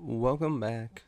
Welcome back.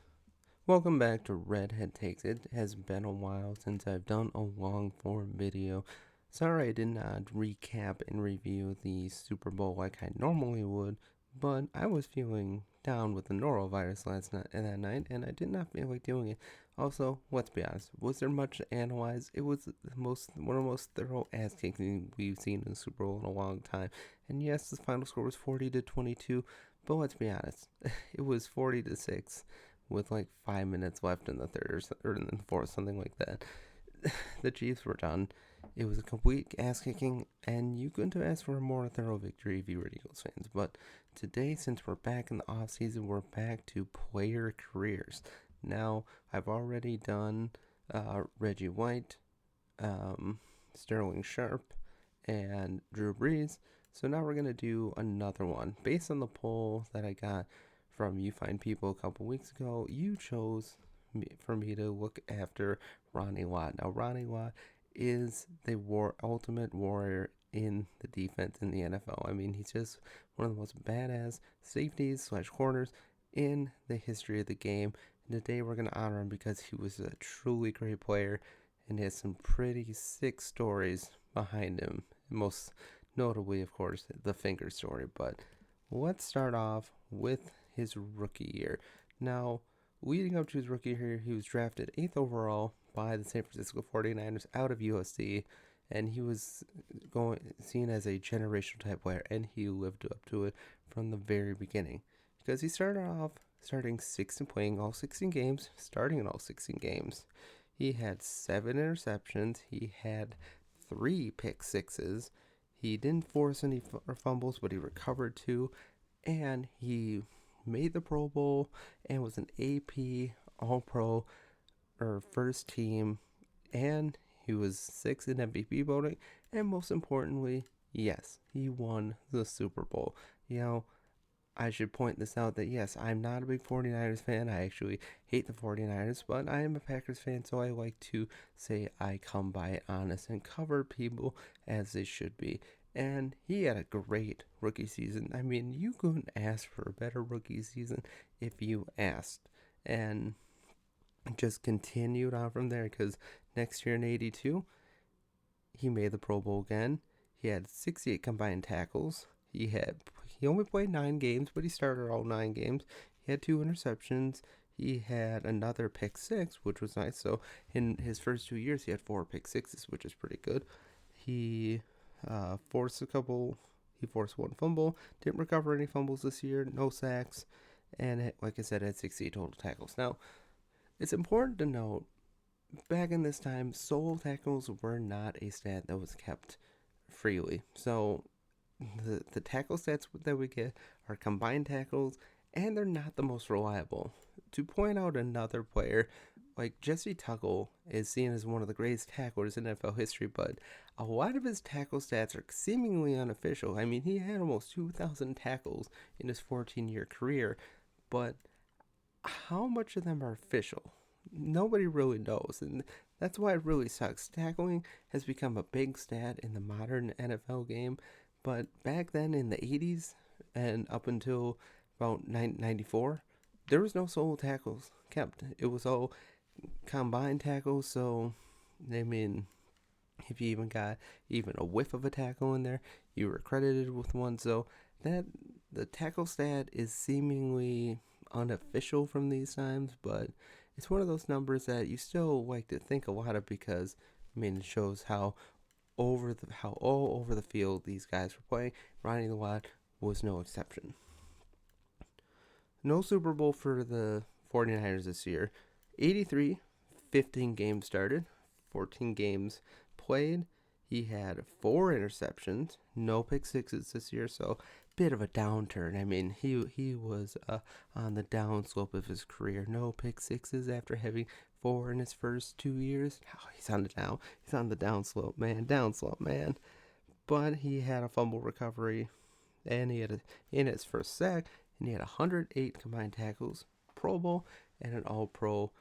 Welcome back to Redhead Takes. It has been a while since I've done a long form video. Sorry I did not recap and review the Super Bowl like I normally would, but I was feeling down with the norovirus last night and that night, and I did not feel like doing it. Also, let's be honest, was there much to analyze? It was one of the most thorough ass kicking we've seen in the Super Bowl in a long time. And yes, the final score was 40-22, but let's be honest, it was 40-6 with like 5 minutes left in the third or in the fourth, something like that. The Chiefs were done. It was a complete ass kicking, and you couldn't have asked for a more thorough victory if you were Eagles fans. But today, since we're back in the off season, we're back to player careers. Now, I've already done Reggie White, Sterling Sharp, and Drew Brees. So now we're gonna do another one based on the poll that I got from You Find People a couple weeks ago. You chose for me to look after Ronnie Lott. Now Ronnie Lott is the ultimate warrior in the defense in the NFL. I mean, he's just one of the most badass safeties slash corners in the history of the game. And today we're gonna honor him because he was a truly great player and has some pretty sick stories behind him. Most notably, of course, the finger story. But let's start off with his rookie year. Now, leading up to his rookie year, he was drafted 8th overall by the San Francisco 49ers out of USC, and he was seen as a generational type player, and he lived up to it from the very beginning. Because he started off playing all 16 games, starting in all 16 games. He had 7 interceptions. He had 3 pick sixes. He didn't force any fumbles, but he recovered 2. And he made the Pro Bowl and was an AP All Pro or first team. And he was 6th in MVP voting. And most importantly, yes, he won the Super Bowl. You know, I should point this out that yes, I'm not a big 49ers fan. I actually hate the 49ers, but I am a Packers fan, so I like to say I come by it honest and cover people as they should be. And he had a great rookie season. I mean, you couldn't ask for a better rookie season if you asked. And just continued on from there because next year in 82, he made the Pro Bowl again. He had 68 combined tackles. He only played 9 games, but he started all 9 games. He had 2 interceptions. He had another pick six, which was nice. So in his first 2 years, he had 4 pick sixes, which is pretty good. He forced a couple. He forced 1 fumble. Didn't recover any fumbles this year. No sacks, and like I said, had 68 total tackles. Now, it's important to note, back in this time, solo tackles were not a stat that was kept freely. So the tackle stats that we get are combined tackles, and they're not the most reliable. To point out another player, like Jesse Tuggle is seen as one of the greatest tacklers in NFL history, but a lot of his tackle stats are seemingly unofficial. I mean, he had almost 2,000 tackles in his 14-year career, but how much of them are official? Nobody really knows, and that's why it really sucks. Tackling has become a big stat in the modern NFL game, but back then in the 80s and up until about 94, there was no solo tackles kept. It was all combined tackles, so, I mean, if you even got even a whiff of a tackle in there, you were credited with one. So that the tackle stat is seemingly unofficial from these times, but it's one of those numbers that you still like to think a lot of because I mean it shows how all over the field these guys were playing. Ronnie Lott was no exception. No Super Bowl for the 49ers this year. 83, 15 games started, 14 games played. He had 4 interceptions, no pick sixes this year, so bit of a downturn. I mean, he was on the downslope of his career. No pick sixes after having 4 in his first 2 years. Oh, he's on the downslope, man. But he had a fumble recovery, and he had in his first sack, and he had 108 combined tackles, Pro Bowl, and an All-Pro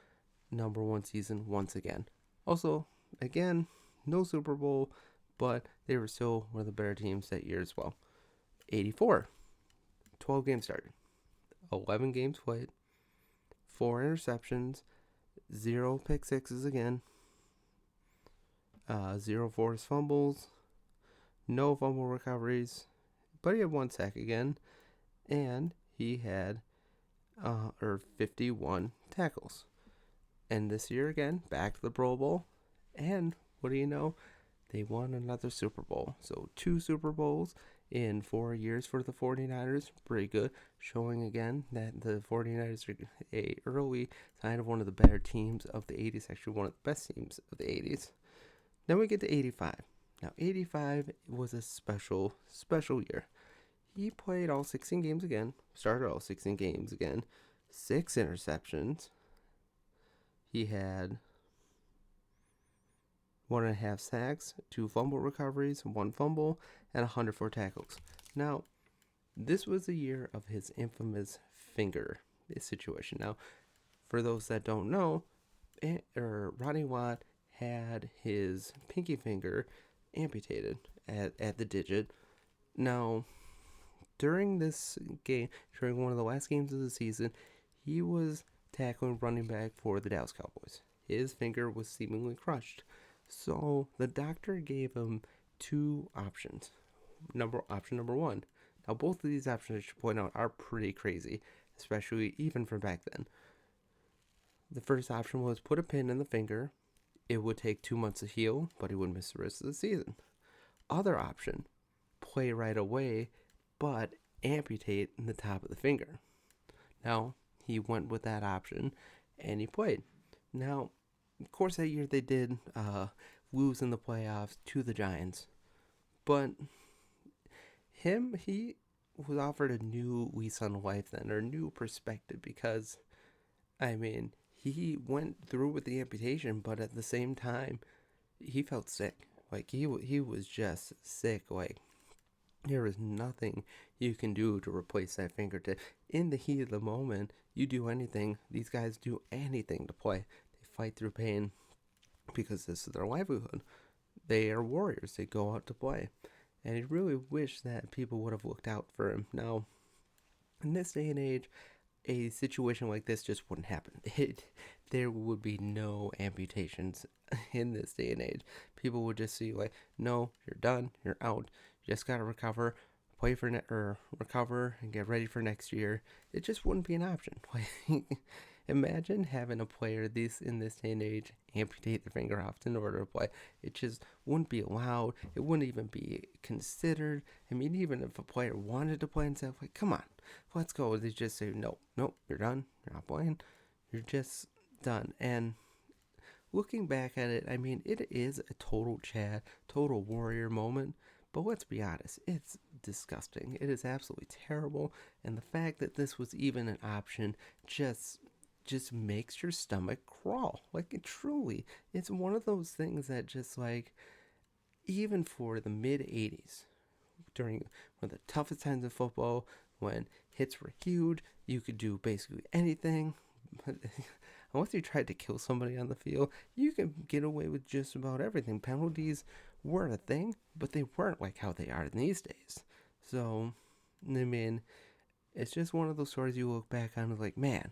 #1 season once again. Also, again, no Super Bowl, but they were still one of the better teams that year as well. 84, 12 games started, 11 games played, 4 interceptions, 0 pick sixes again, 0 forced fumbles, no fumble recoveries, but he had 1 sack again, and he had 51 tackles. And this year again, back to the Pro Bowl, and what do you know? They won another Super Bowl. So 2 Super Bowls in 4 years for the 49ers. Pretty good. Showing again that the 49ers are a early sign of one of the better teams of the 80s. Actually, one of the best teams of the 80s. Then we get to 85. Now, 85 was a special year. He played all 16 games again. Started all 16 games again. 6 interceptions. He had 1.5 sacks, 2 fumble recoveries, 1 fumble, and 104 tackles. Now, this was the year of his infamous finger situation. Now, for those that don't know, Ronnie Lott had his pinky finger amputated at the digit. Now, during this game, during one of the last games of the season, he was tackling running back for the Dallas Cowboys. His finger was seemingly crushed. So the doctor gave him 2 options. Option number 1. Now both of these options, I should point out, are pretty crazy, especially even from back then. The first option was put a pin in the finger. It would take 2 months to heal, but he would miss the rest of the season. Other option, play right away, but amputate the top of the finger. Now, he went with that option, and he played. Now, of course, that year they did lose in the playoffs to the Giants. But he was offered a new lease on life then, or a new perspective, because, I mean, he went through with the amputation, but at the same time, he felt sick. Like, he was just sick. Like, there is nothing you can do to replace that fingertip. In the heat of the moment, you do anything. These guys do anything to play. They fight through pain because this is their livelihood. They are warriors. They go out to play. And I really wish that people would have looked out for him. Now, in this day and age, a situation like this just wouldn't happen. There would be no amputations in this day and age. People would just see like, no, you're done, you're out. You just gotta recover, recover and get ready for next year. It just wouldn't be an option. Imagine having a player in this day and age amputate their finger off in order to play. It just wouldn't be allowed. It wouldn't even be considered. I mean, even if a player wanted to play and said, like, come on, let's go, they just say, no, you're done. You're not playing. You're just done. And looking back at it, I mean, it is a total Chad, total warrior moment. But let's be honest, it's disgusting. It is absolutely terrible. And the fact that this was even an option just makes your stomach crawl. Like, it's one of those things that just, like, even for the mid 80s, during one of the toughest times of football, when hits were huge, you could do basically anything. Unless you tried to kill somebody on the field, you could get away with just about everything. Penalties weren't a thing, but they weren't like how they are these days. So, I mean, it's just one of those stories you look back on and like, man,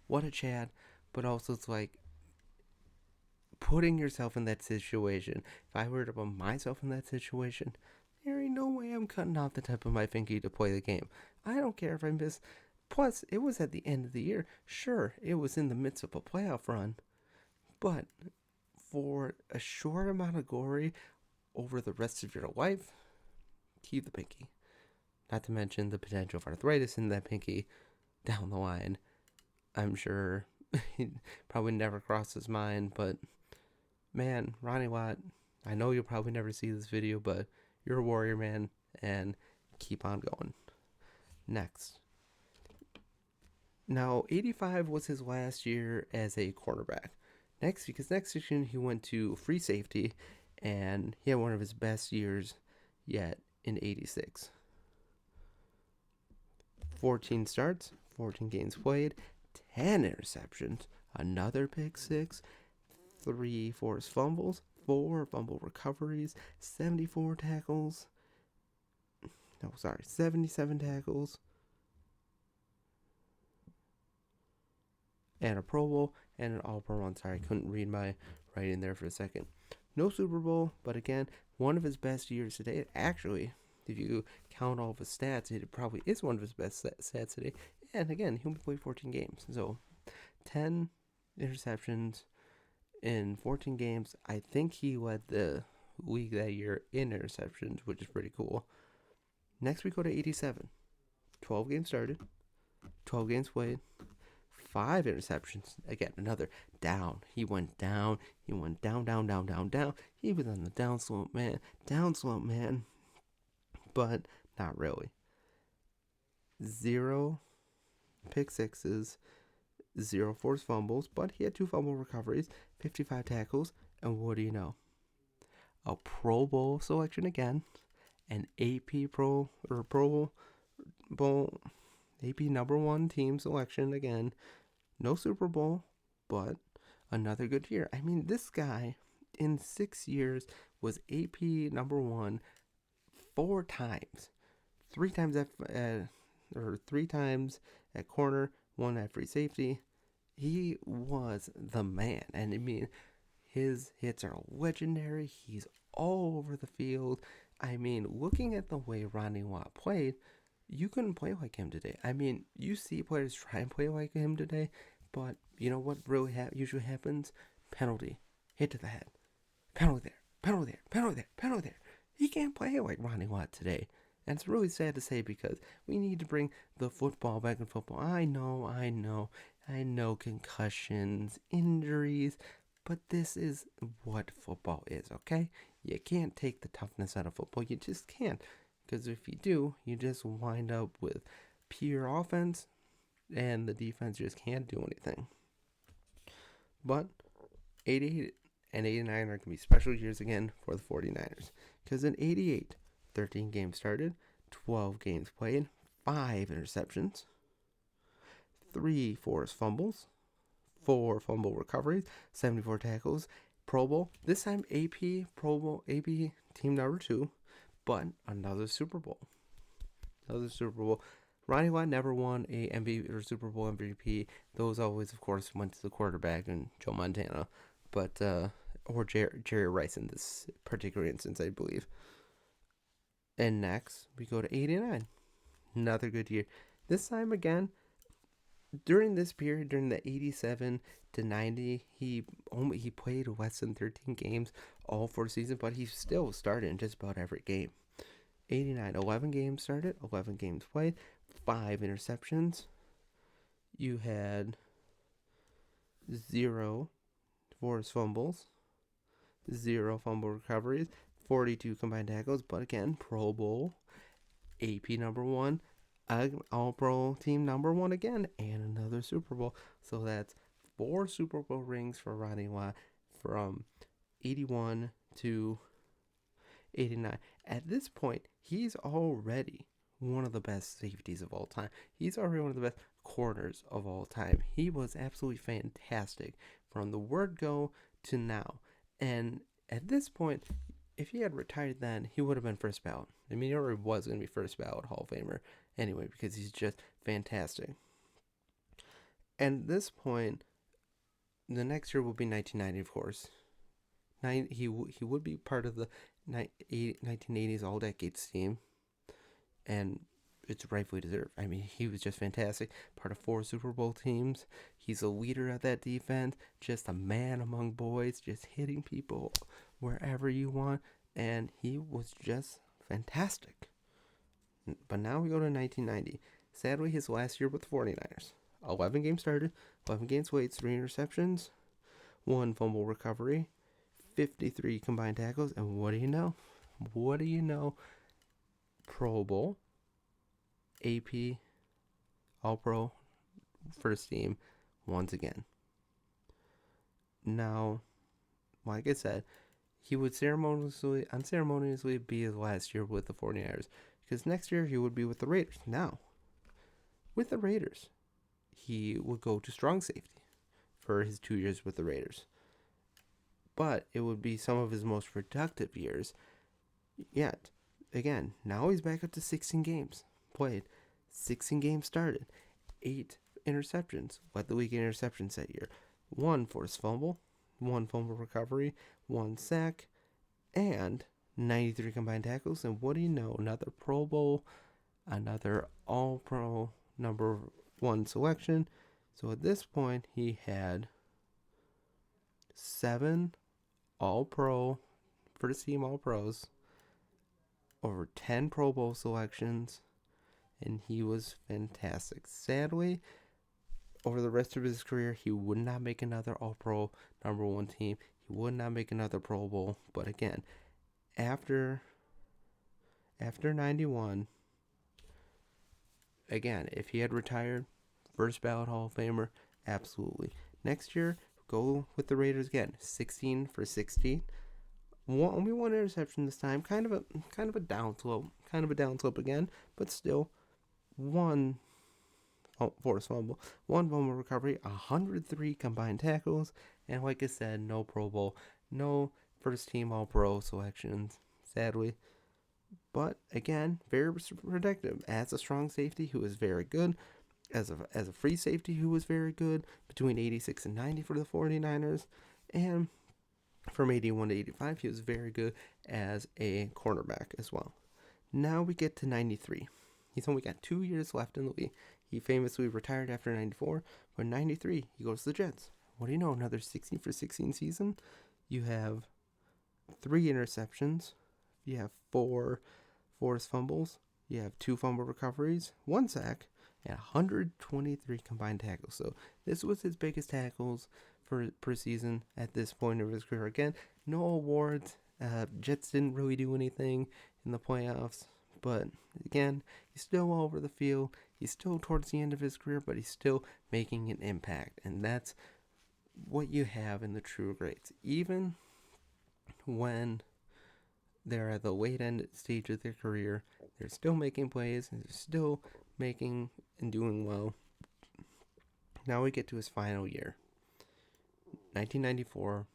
what a Chad. But also it's like, putting yourself in that situation. If I were to put myself in that situation, there ain't no way I'm cutting off the tip of my finger to play the game. I don't care if I miss. Plus, it was at the end of the year. Sure, it was in the midst of a playoff run. But for a short amount of glory over the rest of your life, keep the pinky. Not to mention the potential of arthritis in that pinky down the line. I'm sure he probably never crossed his mind, but man, Ronnie Lott, I know you'll probably never see this video, but you're a warrior, man, and keep on going. Next. Now, 85 was his last year as a quarterback. Next season he went to free safety, and he had one of his best years yet in 86. 14 starts, 14 games played, 10 interceptions, another pick six, 3 forced fumbles, 4 fumble recoveries, 77 tackles, and a Pro Bowl and an All Pro. I'm sorry, I couldn't read my writing there for a second. No Super Bowl, but again, one of his best years today. Actually, if you count all of his stats, it probably is one of his best stats today. And again, he only played 14 games, so 10 interceptions in 14 games. I think he led the league that year in interceptions, which is pretty cool. Next, we go to 87. 12 games started, 12 games played, 5 interceptions. Again, another down. He went down. He went down, down, down, down, down. He was on the down slope, man. But not really. 0 pick sixes, 0 forced fumbles, but he had 2 fumble recoveries, 55 tackles, and what do you know? A Pro Bowl selection again, an AP Pro Bowl AP number 1 team selection again. No Super Bowl, but another good year. I mean, this guy in 6 years was AP number 1 4 times. 3 times at corner, 1 at free safety. He was the man. And I mean, his hits are legendary. He's all over the field. I mean, looking at the way Ronnie Lott played, you couldn't play like him today. I mean, you see players try and play like him today, but you know what really usually happens? Penalty. Hit to the head. Penalty there. Penalty there. Penalty there. Penalty there. He can't play like Ronnie Lott today. And it's really sad to say because we need to bring the football back in football. I know concussions, injuries, but this is what football is, okay? You can't take the toughness out of football. You just can't. Because if you do, you just wind up with pure offense, and the defense just can't do anything. But 88 and 89 are going to be special years again for the 49ers. Because in 88, 13 games started, 12 games played, 5 interceptions, 3 forced fumbles, 4 fumble recoveries, 74 tackles, Pro Bowl. This time AP Pro Bowl, AP team number 2, but another Super Bowl. Ronnie Lott never won a MVP or Super Bowl MVP. Those always, of course, went to the quarterback and Joe Montana, but or Jerry Rice in this particular instance, I believe. And next, we go to 89. Another good year. This time again, during this period, during the 87 to 90, he played less than 13 games all for the season, but he still started in just about every game. 89, 11 games started, 11 games played, 5 interceptions. You had 0 forced fumbles, 0 fumble recoveries, 42 combined tackles, but again, Pro Bowl, AP number 1, All Pro team number 1 again, and another Super Bowl. So that's 4 Super Bowl rings for Ronnie Lott from 81 to 89. At this point, he's already one of the best safeties of all time. He's already one of the best corners of all time. He was absolutely fantastic from the word go to now. And at this point, if he had retired then, he would have been first ballot. I mean, he already was going to be first ballot Hall of Famer anyway because he's just fantastic. And at this point, the next year will be 1990, of course. He would be part of the 1980s All-Decades team, and it's rightfully deserved. I mean, he was just fantastic. Part of 4 Super Bowl teams. He's a leader of that defense, just a man among boys, just hitting people wherever you want, and he was just fantastic. But now we go to 1990. Sadly, his last year with the 49ers. 11 games started, 11 games played, 3 interceptions, 1 fumble recovery, 53 combined tackles, and what do you know? Pro Bowl, AP, All Pro, first team, once again. Now, like I said, he would unceremoniously be his last year with the 49ers, because next year he would be with the Raiders. Now, with the Raiders, he would go to strong safety for his 2 years with the Raiders. But it would be some of his most productive years yet. Again, now he's back up to 16 games played, 16 games started, 8 interceptions, led the league in interceptions that year. 1 forced fumble, 1 fumble recovery, 1 sack, and 93 combined tackles. And what do you know? Another Pro Bowl, another All Pro number 1 selection. So at this point, he had 7 All Pro, first team All Pros, over 10 Pro Bowl selections, and he was fantastic. Sadly, over the rest of his career, he would not make another All Pro number 1 team. He would not make another Pro Bowl. But again, after 91, again, if he had retired, first ballot Hall of Famer, absolutely. Next year, go with the Raiders again, 16 for 16. Only 1 interception this time, kind of a downslope again, but still 1 forced fumble, 1 fumble recovery, 103 combined tackles, and like I said, no Pro Bowl, no first team All Pro selections, sadly. But again, very protective. As a strong safety who was very good, as a free safety who was very good, between 86 and 90 for the 49ers, and from 81 to 85, he was very good as a cornerback as well. Now we get to 93. He's only got 2 years left in the league. He famously retired after 94, but 93, he goes to the Jets. What do you know? Another 16 for 16 season. You have 3 interceptions. You have 4 forced fumbles. You have 2 fumble recoveries, 1 sack, and 123 combined tackles. So this was his biggest tackles per season at this point of his career. Again, no awards. Jets didn't really do anything in the playoffs. But again, he's still all over the field. He's still towards the end of his career, but he's still making an impact. And that's what you have in the true greats. Even when they're at the late end stage of their career, they're still making plays, and they're still making and doing well. Now we get to his final year. 1994.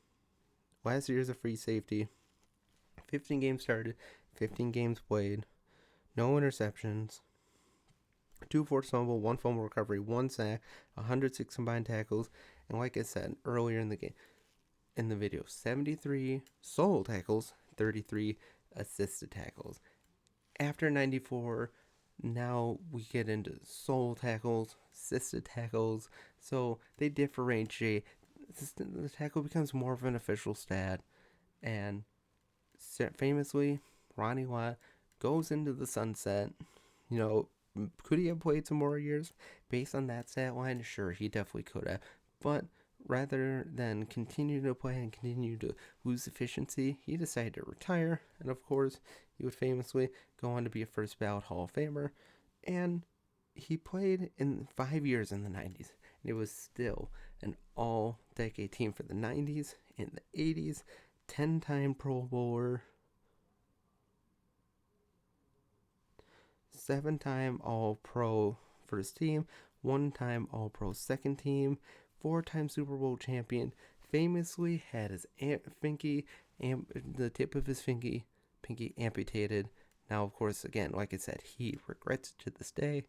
Last year as a free safety. 15 games started, 15 games played. No interceptions, 2 forced fumble, 1 fumble recovery, 1 sack, 106 combined tackles, and like I said earlier in the video, 73 solo tackles, 33 assisted tackles. After 94, now we get into solo tackles, assisted tackles, so they differentiate. The tackle becomes more of an official stat, and famously, Ronnie Lott goes into the sunset. Could he have played some more years based on that stat line? Sure, he definitely could have. But rather than continue to play and continue to lose efficiency, he decided to retire. And of course, he would famously go on to be a first ballot Hall of Famer. And he played in 5 years in the 90s. And it was still an all-decade team for the 90s and the 80s. 10-time Pro Bowler. 7-time All-Pro first team, 1-time All-Pro second team, 4-time Super Bowl champion, famously had his the tip of his pinky amputated. Now, of course, again, like I said, he regrets it to this day,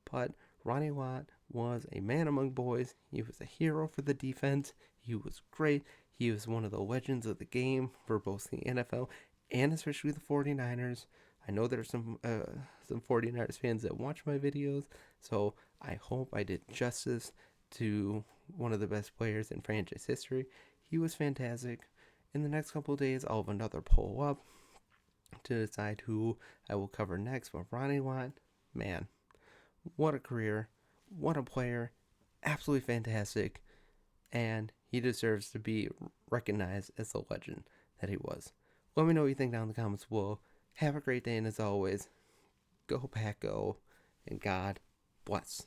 but Ronnie Lott was a man among boys. He was a hero for the defense. He was great. He was one of the legends of the game for both the NFL and especially the 49ers. I know there's some 49ers fans that watch my videos, so I hope I did justice to one of the best players in franchise history. He was fantastic. In the next couple of days, I'll have another poll up to decide who I will cover next. But Ronnie Lott, man, what a career, what a player, absolutely fantastic, and he deserves to be recognized as the legend that he was. Let me know what you think down in the comments below. Have a great day, and as always, go Pack Go, and God bless.